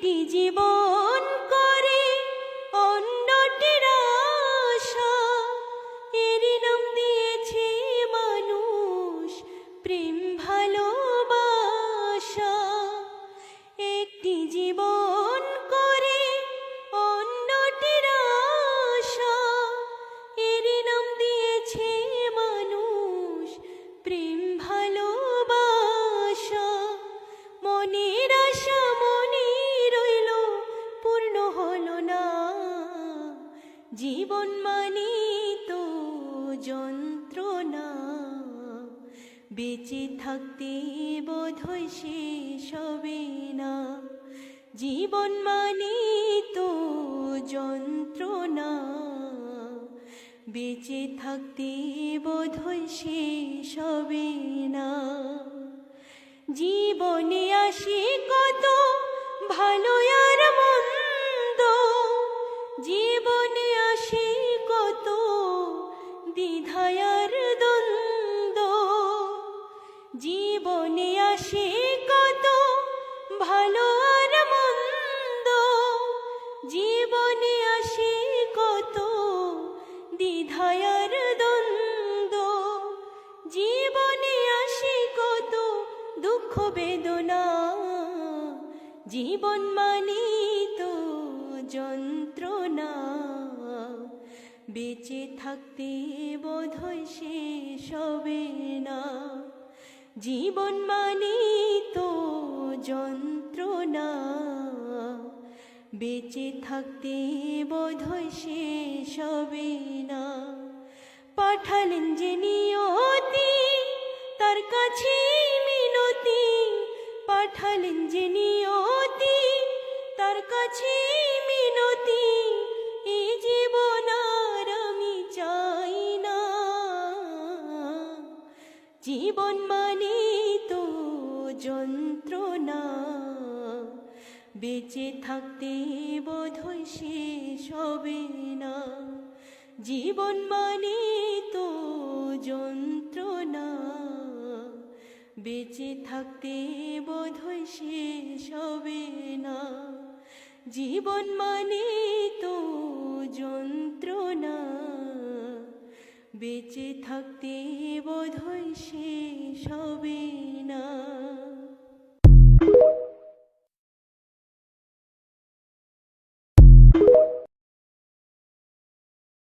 কি জীবন করে অন্যটির আশা, এরই নাম দিয়েছে মানুষ প্রেম ভালোবাসা। একটি জীবন করে অন্যটির আশা, এরই নাম দিয়েছে মানুষ প্রেম ভালোবাসা। মনের আশা মনে রইল পূর্ণ হলো না, জীবন মানে তো যন্ত্রণা। বেঁচে থাকতে বোধহয় শেষ হবে না, জীবন মানে তো যন্ত্রণা। বেঁচে থাকতে বোধহয় শেষ হবে না। জীবনে আসে কত ভালো আর মন্দ, জীবনে আসে কত দ্বিধা আর দ্বন্দ্ব। জীবনে আসে কত ভালো আর মন্দ, জীবনে আসে কত দ্বিধা আর দ্বন্দ্ব। জীবনে আসে কত দুঃখ বেদনা, জীবন মানে তো যন্ত্রণা। বেঁচে থাকতে বোধহয় শেষ হবে না, জীবন মানে তো যন্ত্রণা। বেঁচে থাকতে বোধহয় শেষ হবে না। পাঠালেন যে নিয়তি তার কাছে মিনতি, পাঠালেন যে নিয়তি তার কাছে মিনতি। এই জীবন আর আমি চাই না, জীবন মানে তো যন্ত্রণা। বেঁচে থাকতে বোধহয় শেষ হবে না, জীবন মানে তো যন্ত্রণা। বেঁচে থাকতে বোধহয় শেষ হবে না, জীবন মানে তো যন্ত্রণা। বেঁচে থাকতে বোধহয় শেষ হবে না।